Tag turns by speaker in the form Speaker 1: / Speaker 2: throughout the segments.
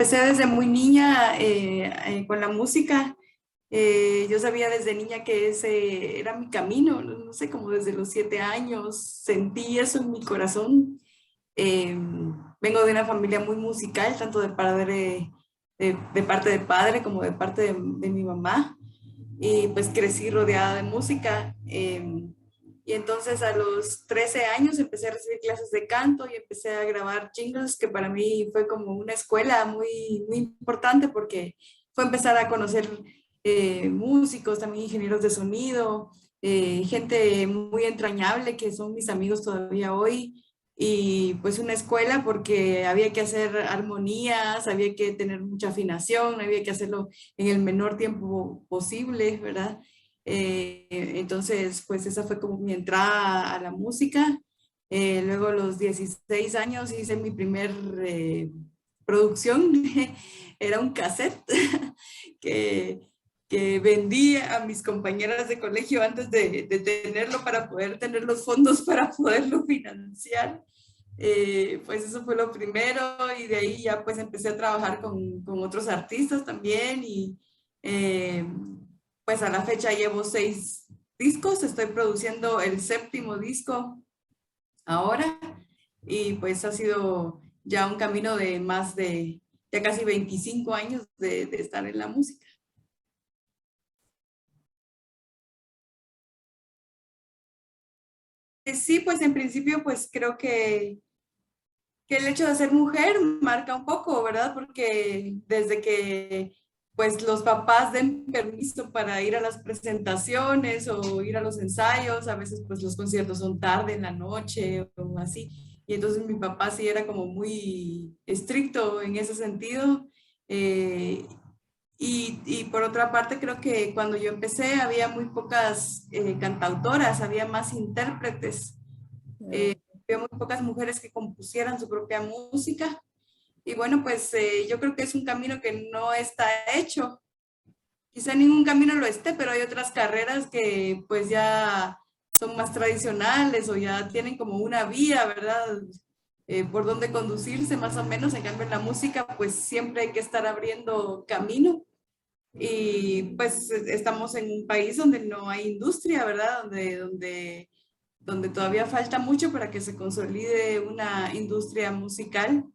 Speaker 1: Empecé desde muy niña con la música. Yo sabía desde niña que ese era mi camino, no sé, como desde los 7 años sentí eso en mi corazón. Eh, Vengo de una familia muy musical, tanto de parte de padre como de parte de mi mamá. Y pues crecí rodeada de música. Y entonces a los 13 años empecé a recibir clases de canto y empecé a grabar jingles, que para mí fue como una escuela muy importante porque fue empezar a conocer músicos, también ingenieros de sonido, gente muy entrañable que son mis amigos todavía hoy. Y pues una escuela porque había que hacer armonías, había que tener mucha afinación, había que hacerlo en el menor tiempo posible, ¿verdad? Entonces, pues esa fue como mi entrada a la música. Luego a los 16 años hice mi primer producción. Era un cassette que, que vendí a mis compañeras de colegio antes de tenerlo para poder tener los fondos para poderlo financiar. Pues eso fue lo primero y de ahí ya pues empecé a trabajar con otros artistas también y eh, pues a la fecha llevo 6 discos, estoy produciendo el séptimo disco ahora y pues ha sido ya un camino de más de ya casi 25 años de estar en la música. Sí, pues en principio pues creo que el hecho de ser mujer marca un poco, ¿verdad? Porque desde que pues los papás den permiso para ir a las presentaciones o ir a los ensayos, a veces pues los conciertos son tarde en la noche o así. Y entonces mi papá sí era como muy estricto en ese sentido. Eh, y por otra parte, creo que cuando yo empecé había muy pocas cantautoras, había más intérpretes.
Speaker 2: Mm.
Speaker 1: Había muy pocas mujeres que compusieran su propia música. Y bueno, pues yo creo que es un camino que no está hecho. Quizá ningún camino lo esté, pero hay otras carreras que pues ya son más tradicionales o ya tienen como una vía, ¿verdad? Por donde conducirse más o menos. En cambio, en la música pues siempre hay que estar abriendo camino. Y pues estamos en un país donde no hay industria, ¿verdad? Donde todavía falta mucho para que se consolide una industria musical.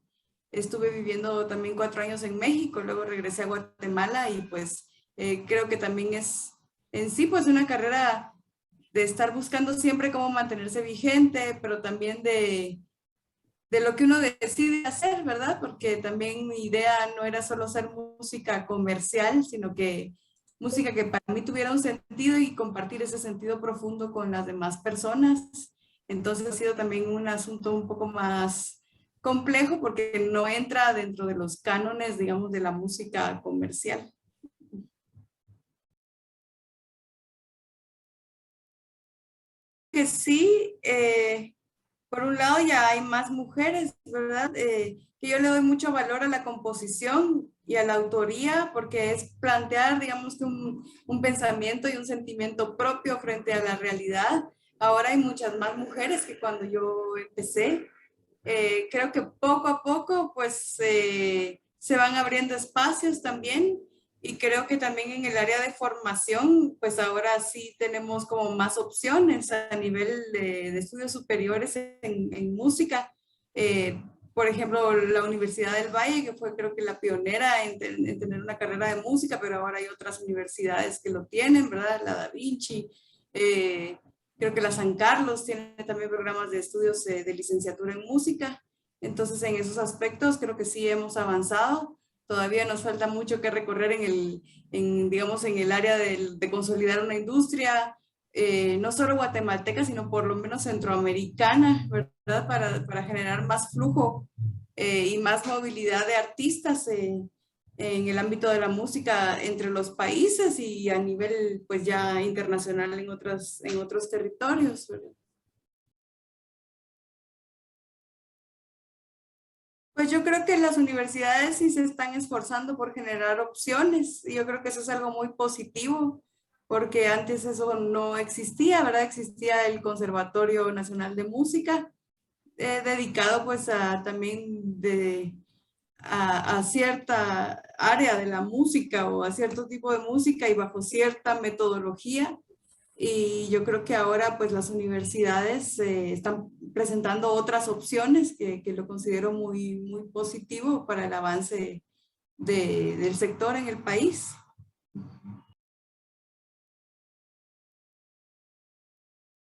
Speaker 1: Estuve viviendo también 4 años en México, luego regresé a Guatemala y pues creo que también es en sí pues una carrera de estar buscando siempre cómo mantenerse vigente, pero también de lo que uno decide hacer, ¿verdad? Porque también mi idea no era solo hacer música comercial, sino que música que para mí tuviera un sentido y compartir ese sentido profundo con las demás personas. Entonces ha sido también un asunto un poco más complejo porque no entra dentro de los cánones, digamos, de la música comercial. Que sí, por un lado ya hay más mujeres, ¿verdad? Que yo le doy mucho valor a la composición y a la autoría porque es plantear, digamos, que un pensamiento y un sentimiento propio frente a la realidad. Ahora hay muchas más mujeres que cuando yo empecé. Creo que poco a poco, pues, se van abriendo espacios también. Y creo que también en el área de formación, pues ahora sí tenemos como más opciones a nivel de estudios superiores en música. Eh, por ejemplo, la Universidad del Valle, que fue creo que la pionera en tener una carrera de música, pero ahora hay otras universidades que lo tienen, ¿verdad? La Da Vinci. eh, Creo que la San Carlos tiene también programas de estudios de licenciatura en música. Entonces, en esos aspectos creo que sí hemos avanzado. Todavía nos falta mucho que recorrer digamos, en el área de consolidar una industria, no solo guatemalteca, sino por lo menos centroamericana, ¿verdad? Para generar más flujo y más movilidad de artistas en el ámbito de la música entre los países y a nivel pues ya internacional en otros territorios, ¿verdad? Pues yo creo que las universidades sí se están esforzando por generar opciones y yo creo que eso es algo muy positivo porque antes eso no existía, ¿verdad? Existía el Conservatorio Nacional de Música dedicado pues a también a cierta área de la música o a cierto tipo de música y bajo cierta metodología. Y yo creo que ahora pues las universidades están presentando otras opciones que lo considero muy, muy positivo para el avance del sector en el país.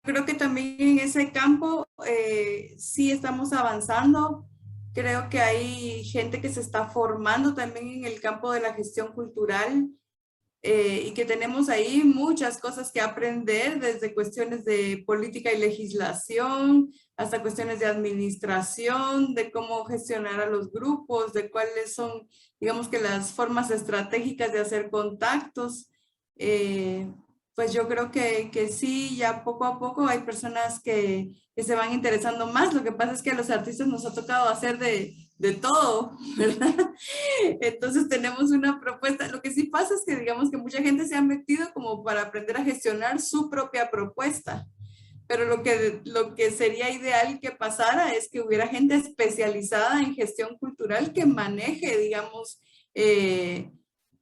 Speaker 1: Creo que también en ese campo sí estamos avanzando. Creo que hay gente que se está formando también en el campo de la gestión cultural y que tenemos ahí muchas cosas que aprender, desde cuestiones de política y legislación, hasta cuestiones de administración, de cómo gestionar a los grupos, de cuáles son, digamos que las formas estratégicas de hacer contactos. Pues yo creo que sí, ya poco a poco hay personas que se van interesando más. Lo que pasa es que a los artistas nos ha tocado hacer de todo, ¿verdad? Entonces tenemos una propuesta. Lo que sí pasa es que digamos que mucha gente se ha metido como para aprender a gestionar su propia propuesta. Pero lo que sería ideal que pasara es que hubiera gente especializada en gestión cultural que maneje, digamos,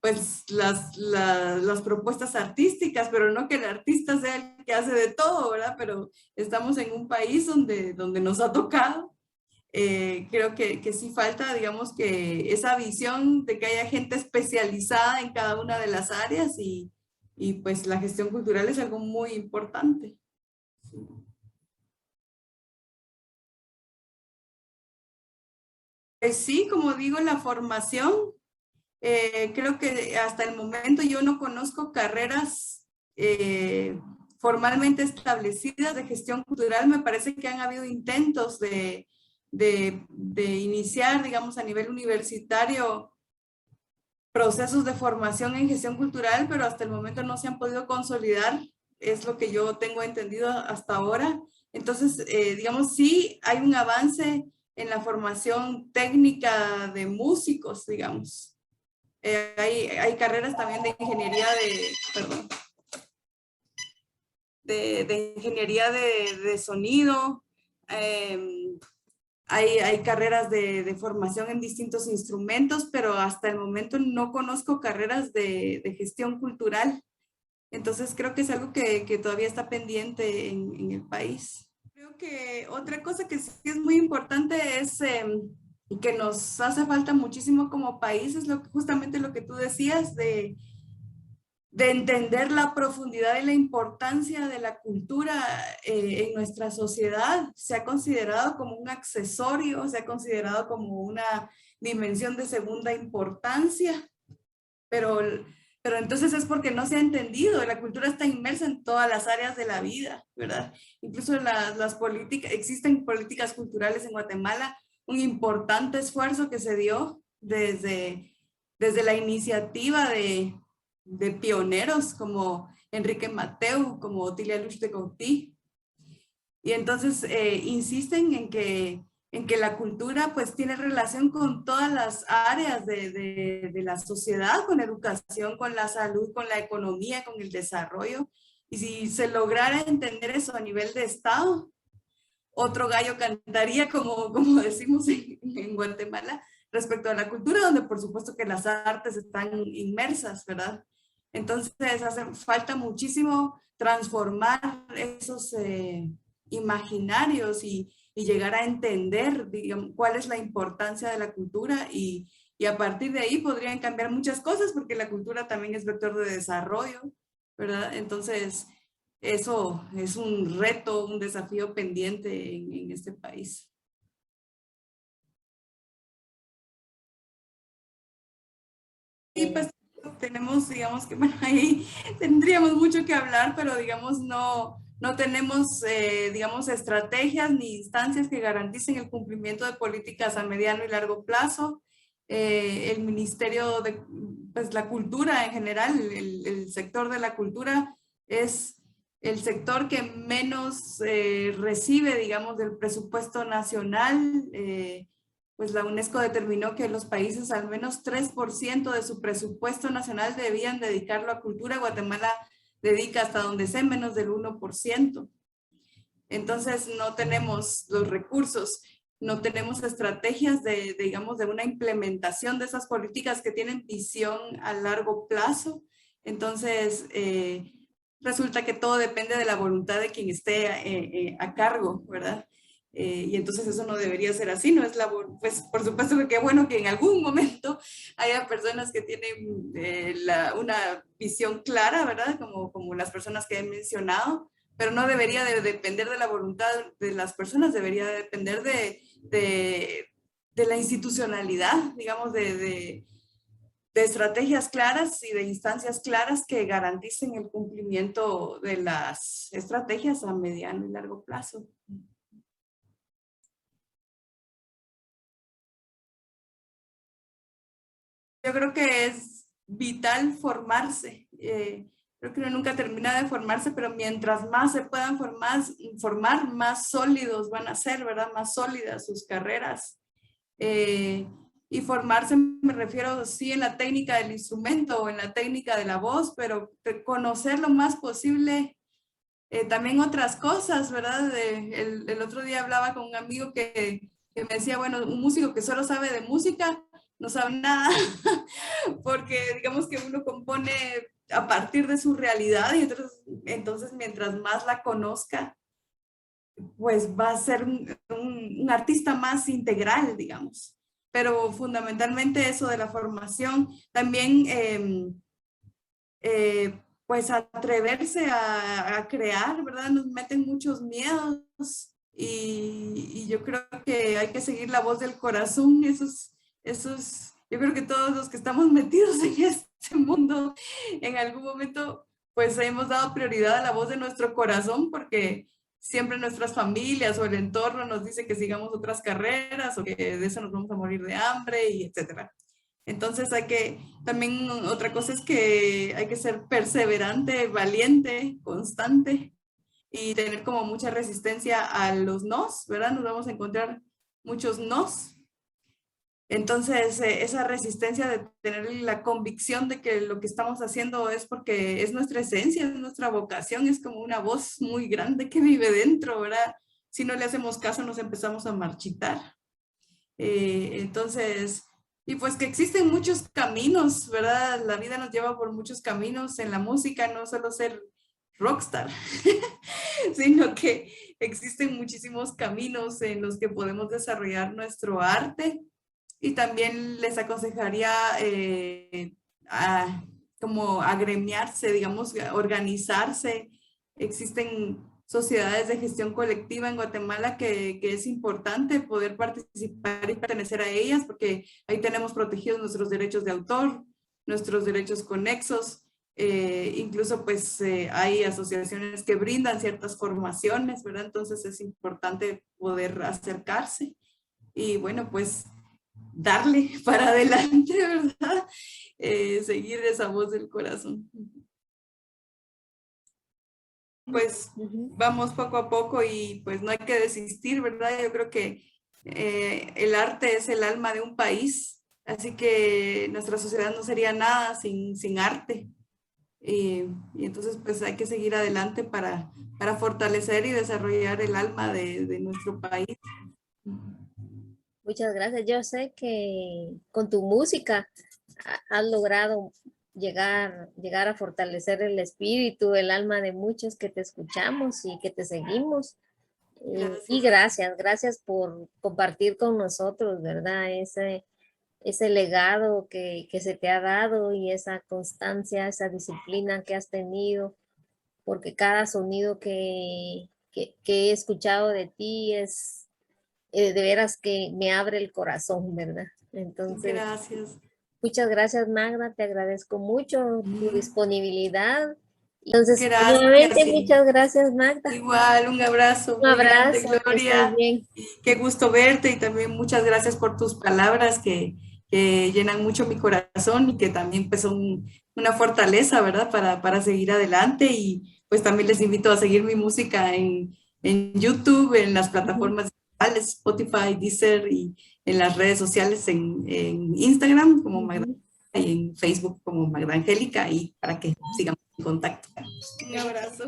Speaker 1: pues las propuestas artísticas, pero no que el artista sea el que hace de todo, ¿verdad? Pero estamos en un país donde nos ha tocado. Creo que sí falta, digamos, que esa visión de que haya gente especializada en cada una de las áreas y pues la gestión cultural es algo muy importante. Sí, como digo, la formación, creo que hasta el momento yo no conozco carreras formalmente establecidas de gestión cultural. Me parece que han habido intentos de iniciar, digamos, a nivel universitario procesos de formación en gestión cultural, pero hasta el momento no se han podido consolidar, es lo que yo tengo entendido hasta ahora. Entonces, digamos, sí hay un avance en la formación técnica de músicos, digamos. Hay carreras también de ingeniería perdón, de ingeniería de sonido, hay carreras de formación en distintos instrumentos, pero hasta el momento no conozco carreras de gestión cultural. Entonces creo que es algo que todavía está pendiente en el país. Creo que otra cosa que sí es muy importante es y que nos hace falta muchísimo como país es justamente lo que tú decías de entender la profundidad y la importancia de la cultura en nuestra sociedad. Se ha considerado como un accesorio, se ha considerado como una dimensión de segunda importancia, pero, pero entonces es porque no se ha entendido. La cultura está inmersa en todas las áreas de la vida, ¿verdad? Incluso las políticas, existen políticas culturales en Guatemala, un importante esfuerzo que se dio desde la iniciativa de pioneros como Enrique Mateu, como Otilia Luch de Gautí. Y entonces insisten en que la cultura pues tiene relación con todas las áreas de la sociedad, con la educación, con la salud, con la economía, con el desarrollo. Y si se lograra entender eso a nivel de Estado, otro gallo cantaría, como decimos en Guatemala, respecto a la cultura, donde por supuesto que las artes están inmersas, ¿verdad? Entonces hace falta muchísimo transformar esos imaginarios y llegar a entender, digamos, cuál es la importancia de la cultura y a partir de ahí podrían cambiar muchas cosas porque la cultura también es vector de desarrollo, ¿verdad? Entonces, eso es un reto, un desafío pendiente en este país. Y pues tenemos, digamos que, bueno, ahí tendríamos mucho que hablar, pero digamos, no tenemos, digamos, estrategias ni instancias que garanticen el cumplimiento de políticas a mediano y largo plazo. El Ministerio de, pues la cultura en general, el sector de la cultura es el sector que menos recibe, digamos, del presupuesto nacional. Pues la UNESCO determinó que los países al menos 3% de su presupuesto nacional debían dedicarlo a cultura. Guatemala dedica hasta donde sé menos del 1%. Entonces no tenemos los recursos no tenemos estrategias digamos, de una implementación de esas políticas que tienen visión a largo plazo. Entonces, resulta que todo depende de la voluntad de quien esté a cargo, ¿verdad? Y entonces eso no debería ser así, no es pues por supuesto que qué bueno que en algún momento haya personas que tienen una visión clara, ¿verdad? Como las personas que he mencionado, pero no debería de depender de la voluntad de las personas, debería de depender de la institucionalidad, digamos, de estrategias claras y de instancias claras que garanticen el cumplimiento de las estrategias a mediano y largo plazo. Yo creo que es vital formarse. Creo que uno nunca termina de formarse, pero mientras más se puedan formar, más sólidos van a ser, ¿verdad? Más sólidas sus carreras. Y formarse me refiero sí en la técnica del instrumento o en la técnica de la voz, pero conocer lo más posible también otras cosas, ¿verdad? El otro día hablaba con un amigo que me decía, bueno, un músico que solo sabe de música no sabe nada, porque digamos que uno compone a partir de su realidad y entonces mientras más la conozca, pues va a ser un artista más integral, digamos. Pero fundamentalmente eso de la formación, también pues atreverse a crear, ¿verdad? Nos meten muchos miedos y yo creo que hay que seguir la voz del corazón, yo creo que todos los que estamos metidos en este mundo, en algún momento, pues hemos dado prioridad a la voz de nuestro corazón porque siempre nuestras familias o el entorno nos dice que sigamos otras carreras o que de eso nos vamos a morir de hambre y etcétera. Entonces también otra cosa es que hay que ser perseverante, valiente, constante y tener como mucha resistencia a los nos, ¿verdad? Nos vamos a encontrar muchos nos. Entonces, esa resistencia de tener la convicción de que lo que estamos haciendo es porque es nuestra esencia, es nuestra vocación, es como una voz muy grande que vive dentro, ¿verdad? Si no le hacemos caso, nos empezamos a marchitar. Entonces, y pues que existen muchos caminos, ¿verdad? La vida nos lleva por muchos caminos en la música, no solo ser rockstar, sino que existen muchísimos caminos en los que podemos desarrollar nuestro arte y también les aconsejaría como agremiarse, digamos, organizarse. Existen sociedades de gestión colectiva en Guatemala que es importante poder participar y pertenecer a ellas porque ahí tenemos protegidos nuestros derechos de autor, nuestros derechos conexos, incluso pues hay asociaciones que brindan ciertas formaciones, ¿verdad? Entonces es importante poder acercarse y bueno, pues darle para adelante, ¿verdad? Seguir esa voz del corazón. Pues vamos poco a poco y pues no hay que desistir, ¿verdad? Yo creo que el arte es el alma de un país, así que nuestra sociedad no sería nada sin arte. Y entonces pues hay que seguir adelante para fortalecer y desarrollar el alma de nuestro país.
Speaker 2: Muchas gracias. Yo sé que con tu música has logrado llegar a fortalecer el espíritu, el alma de muchos que te escuchamos y que te seguimos. Y gracias por compartir con nosotros, ¿verdad? Ese legado que se te ha dado y esa constancia, esa disciplina que has tenido, porque cada sonido que he escuchado de ti es de veras que me abre el corazón, ¿verdad? Entonces,
Speaker 1: gracias.
Speaker 2: Muchas gracias, Magda, te agradezco mucho tu disponibilidad. Entonces,
Speaker 1: Gracias,
Speaker 2: nuevamente,
Speaker 1: sí.
Speaker 2: muchas gracias, Magda.
Speaker 1: Igual, un abrazo
Speaker 2: Un
Speaker 1: muy grande,
Speaker 2: abrazo, que estés
Speaker 1: Gloria.
Speaker 2: bien.
Speaker 1: Y qué gusto verte y también muchas gracias por tus palabras que llenan mucho mi corazón y que también pues son una fortaleza, ¿verdad? Para seguir adelante y pues también les invito a seguir mi música en YouTube, en las plataformas digitales, Spotify, Deezer y en las redes sociales en Instagram como Magda y en Facebook como Magda Angélica y para que sigamos en contacto. Un abrazo.